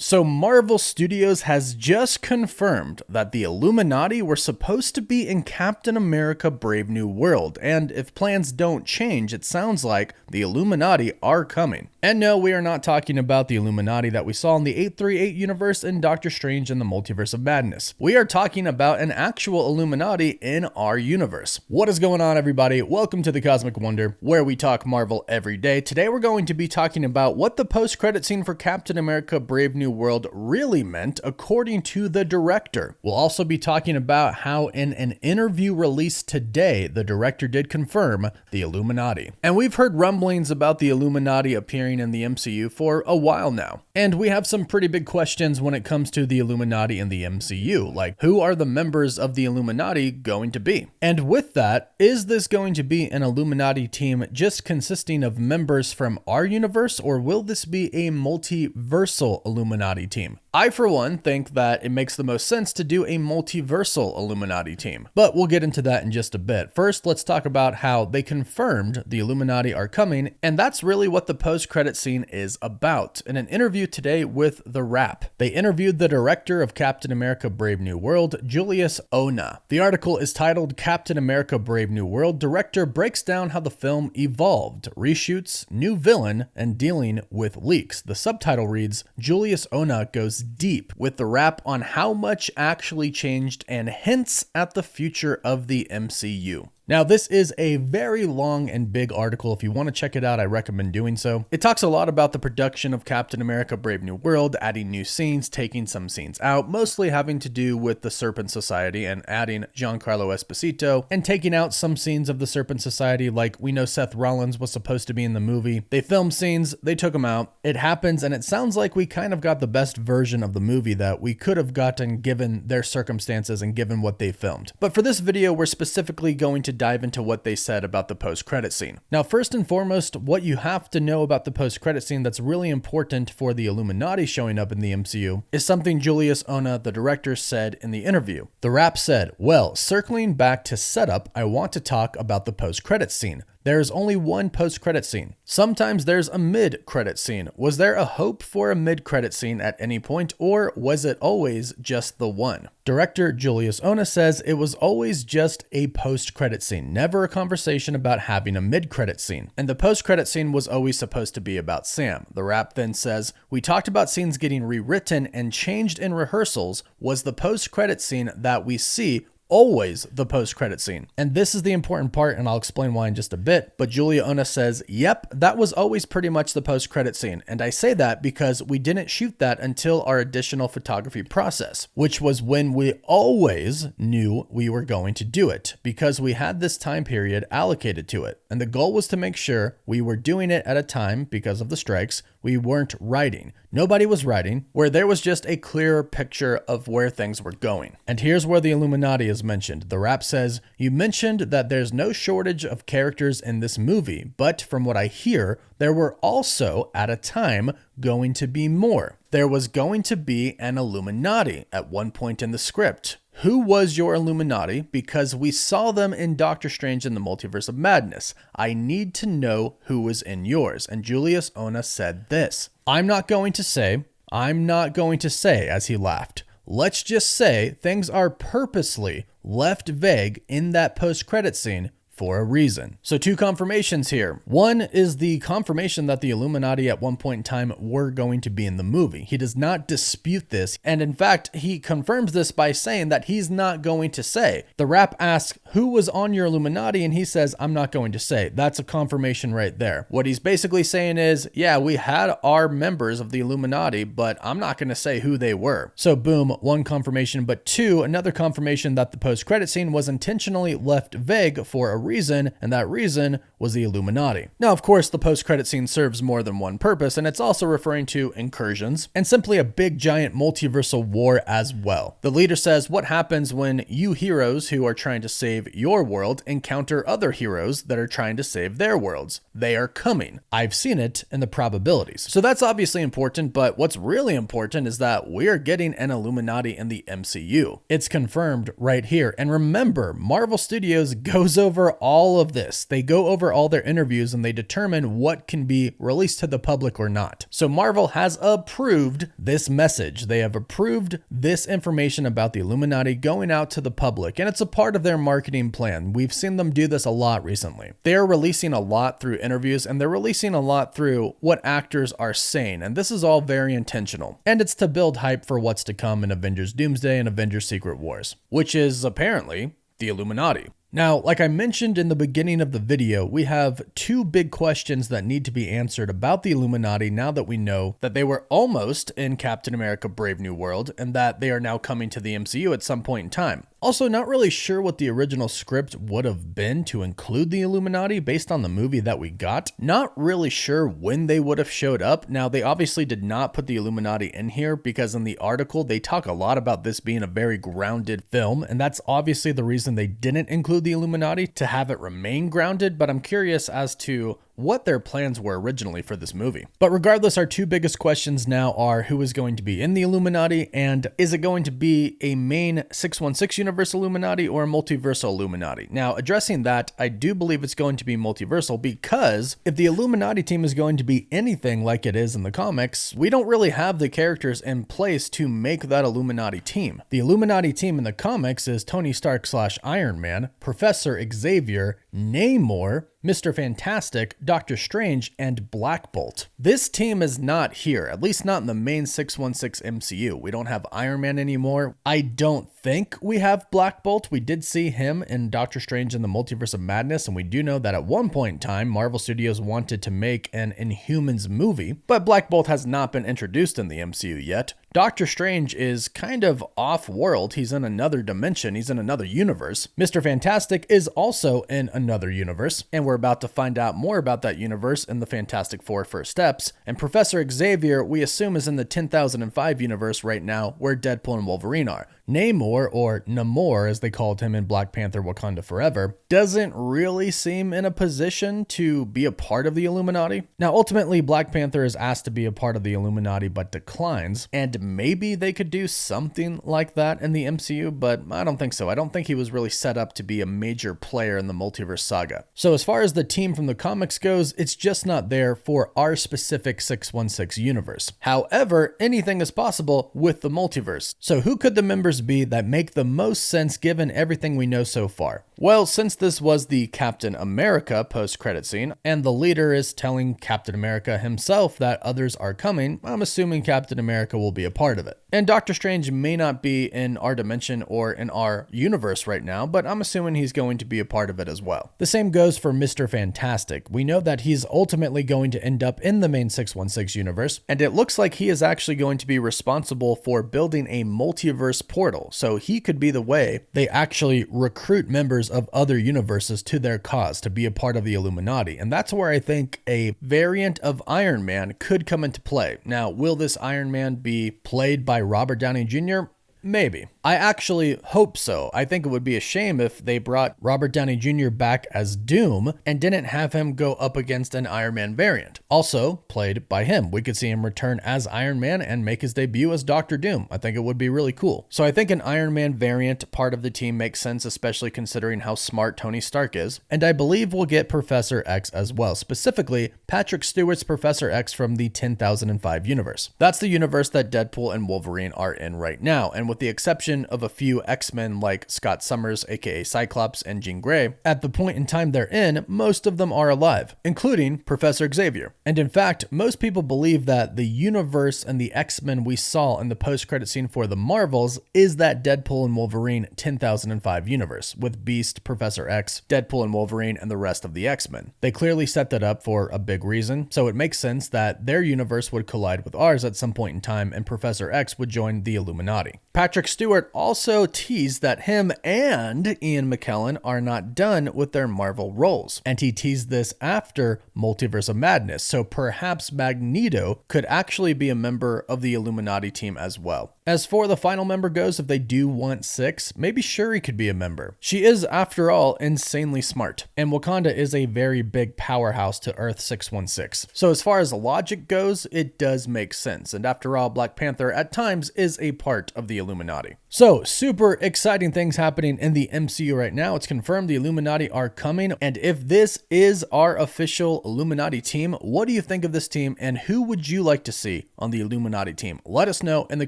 So Marvel Studios has just confirmed that the Illuminati were supposed to be in Captain America: Brave New World, and if plans don't change, it sounds like the Illuminati are coming. And no, we are not talking about the Illuminati that we saw in the 838 universe in Doctor Strange and the Multiverse of Madness. We are talking about an actual Illuminati in our universe. What is going on, everybody? Welcome to the Cosmic Wonder, where we talk Marvel every day. Today we're going to be talking about what the post-credit scene for Captain America: Brave New World really meant according to the director. We'll also be talking about how in an interview released today, the director did confirm the Illuminati. And we've heard rumblings about the Illuminati appearing in the MCU for a while now. And we have some pretty big questions when it comes to the Illuminati in the MCU, like who are the members of the Illuminati going to be? And with that, is this going to be an Illuminati team just consisting of members from our universe, or will this be a multiversal Illuminati team? I, for one, think that it makes the most sense to do a multiversal Illuminati team, but we'll get into that in just a bit. First, let's talk about how they confirmed the Illuminati are coming, and that's really what the post-credit scene is about. In an interview today with The Wrap, they interviewed the director of Captain America: Brave New World, Julius Ona. The article is titled "Captain America: Brave New World Director Breaks Down How the Film Evolved, Reshoots, New Villain, and Dealing with Leaks." The subtitle reads, "Julius Ona goes deep with The Wrap on how much actually changed and hints at the future of the MCU." Now, this is a very long and big article. If you want to check it out, I recommend doing so. It talks a lot about the production of Captain America: Brave New World, adding new scenes, taking some scenes out, mostly having to do with the Serpent Society, and adding Giancarlo Esposito, and taking out some scenes of the Serpent Society, like we know Seth Rollins was supposed to be in the movie. They filmed scenes, they took them out. It happens, and it sounds like we kind of got the best version of the movie that we could have gotten given their circumstances and given what they filmed. But for this video, we're specifically going to dive into what they said about the post-credit scene. Now, first and foremost, what you have to know about the post-credit scene that's really important for the Illuminati showing up in the MCU is something Julius Ona, the director, said in the interview. The Wrap said, "Well, circling back to setup, I want to talk about the post-credit scene. There is only one post-credit scene. Sometimes there's a mid-credit scene. Was there a hope for a mid-credit scene at any point, or was it always just the one?" Director Julius Ona says it was always just a post-credit scene, never a conversation about having a mid-credit scene. And the post-credit scene was always supposed to be about Sam. The Wrap then says, "We talked about scenes getting rewritten and changed in rehearsals. Was the post-credit scene that we see always the post-credit scene?" And this is the important part, and I'll explain why in just a bit. But Julia Ona says, "Yep, that was always pretty much the post-credit scene." And I say that because we didn't shoot that until our additional photography process, which was when we always knew we were going to do it, because we had this time period allocated to it. And the goal was to make sure we were doing it at a time, because of the strikes, we weren't writing. Nobody was writing, where there was just a clearer picture of where things were going. And here's where the Illuminati is mentioned. The Wrap says, "You mentioned that there's no shortage of characters in this movie, but from what I hear, there were also, at a time, going to be more. There was going to be an Illuminati at one point in the script. Who was your Illuminati? Because we saw them in Doctor Strange and the Multiverse of Madness. I need to know who was in yours." And Julius Ona said this, I'm not going to say, as he laughed. "Let's just say things are purposely left vague in that post-credit scene for a reason." So two confirmations here. One is the confirmation that the Illuminati at one point in time were going to be in the movie. He does not dispute this. And in fact, he confirms this by saying that he's not going to say. The Wrap asks, "Who was on your Illuminati?" And he says, "I'm not going to say." That's a confirmation right there. What he's basically saying is, yeah, we had our members of the Illuminati, but I'm not going to say who they were. So boom, one confirmation. But two, another confirmation that the post-credit scene was intentionally left vague for a reason, and that reason was the Illuminati. Now, of course, the post-credit scene serves more than one purpose, and it's also referring to incursions and simply a big giant multiversal war as well. The leader says, "What happens when you heroes who are trying to save save your world encounter other heroes that are trying to save their worlds. They are coming. I've seen it in the probabilities. So that's obviously important, but what's really important is that we're getting an Illuminati in the MCU. It's confirmed right here. And remember, Marvel Studios goes over all of this. They go over all their interviews and they determine what can be released to the public or not. So Marvel has approved this message. They have approved this information about the Illuminati going out to the public, and it's a part of their marketing plan. We've seen them do this a lot recently. They're releasing a lot through interviews, and they're releasing a lot through what actors are saying, and this is all very intentional. And it's to build hype for what's to come in Avengers Doomsday and Avengers Secret Wars, which is apparently the Illuminati. Now, like I mentioned in the beginning of the video, we have two big questions that need to be answered about the Illuminati now that we know that they were almost in Captain America Brave New World and that they are now coming to the MCU at some point in time. Also, not really sure what the original script would have been to include the Illuminati based on the movie that we got. Not really sure when they would have showed up. Now, they obviously did not put the Illuminati in here because in the article, they talk a lot about this being a very grounded film, and that's obviously the reason they didn't include the Illuminati, to have it remain grounded, but I'm curious as to what their plans were originally for this movie. But regardless, our two biggest questions now are who is going to be in the Illuminati, and is it going to be a main 616 universe Illuminati or a multiversal Illuminati? Now, addressing that, I do believe it's going to be multiversal, because if the Illuminati team is going to be anything like it is in the comics, we don't really have the characters in place to make that Illuminati team. The Illuminati team in the comics is Tony Stark / Iron Man, Professor Xavier, Namor, Mr. Fantastic, Doctor Strange, and Black Bolt. This team is not here, at least not in the main 616 MCU. We don't have Iron Man anymore. I don't think we have Black Bolt. We did see him in Doctor Strange in the Multiverse of Madness, and we do know that at one point in time, Marvel Studios wanted to make an Inhumans movie, but Black Bolt has not been introduced in the MCU yet. Doctor Strange is kind of off-world. He's in another dimension. He's in another universe. Mr. Fantastic is also in another universe, and we're about to find out more about that universe in the Fantastic Four First Steps. And Professor Xavier, we assume, is in the 10,005 universe right now, where Deadpool and Wolverine are. Namor, or Namor as they called him in Black Panther Wakanda Forever, doesn't really seem in a position to be a part of the Illuminati. Now, ultimately, Black Panther is asked to be a part of the Illuminati but declines, and maybe they could do something like that in the MCU, but I don't think so. I don't think he was really set up to be a major player in the multiverse saga. So as far as the team from the comics goes, it's just not there for our specific 616 universe. However, anything is possible with the multiverse. So who could the members be that make the most sense given everything we know so far? Well, since this was the Captain America post-credit scene, and the leader is telling Captain America himself that others are coming, I'm assuming Captain America will be a part of it. And Doctor Strange may not be in our dimension or in our universe right now, but I'm assuming he's going to be a part of it as well. The same goes for Mr. Fantastic. We know that he's ultimately going to end up in the main 616 universe, and it looks like he is actually going to be responsible for building a multiverse portal, so he could be the way they actually recruit members of other universes to their cause to be a part of the Illuminati, and that's where I think a variant of Iron Man could come into play. Now, will this Iron Man be played by Robert Downey Jr.? Maybe. I actually hope so. I think it would be a shame if they brought Robert Downey Jr. back as Doom and didn't have him go up against an Iron Man variant, also played by him. We could see him return as Iron Man and make his debut as Doctor Doom. I think it would be really cool. So I think an Iron Man variant part of the team makes sense, especially considering how smart Tony Stark is. And I believe we'll get Professor X as well, specifically Patrick Stewart's Professor X from the 10,005 universe. That's the universe that Deadpool and Wolverine are in right now, and with the exception of a few X-Men like Scott Summers, aka Cyclops, and Jean Grey, at the point in time they're in, most of them are alive, including Professor Xavier. And in fact, most people believe that the universe and the X-Men we saw in the post-credit scene for the Marvels is that Deadpool and Wolverine 10,005 universe, with Beast, Professor X, Deadpool and Wolverine, and the rest of the X-Men. They clearly set that up for a big reason, so it makes sense that their universe would collide with ours at some point in time and Professor X would join the Illuminati. Patrick Stewart also teased that him and Ian McKellen are not done with their Marvel roles. And he teased this after Multiverse of Madness, so perhaps Magneto could actually be a member of the Illuminati team as well. As for the final member goes, if they do want 6, maybe Shuri could be a member. She is, after all, insanely smart, and Wakanda is a very big powerhouse to Earth 616. So as far as the logic goes, it does make sense, and after all, Black Panther at times is a part of the Illuminati. So, super exciting things happening in the MCU right now. It's confirmed the Illuminati are coming, and if this is our official Illuminati team, what do you think of this team, and who would you like to see on the Illuminati team? Let us know in the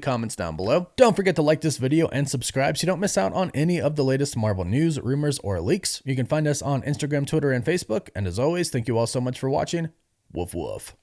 comments down below. Don't forget to like this video and subscribe so you don't miss out on any of the latest Marvel news, rumors, or leaks. You can find us on Instagram, Twitter, and Facebook, and as always, thank you all so much for watching. Woof woof.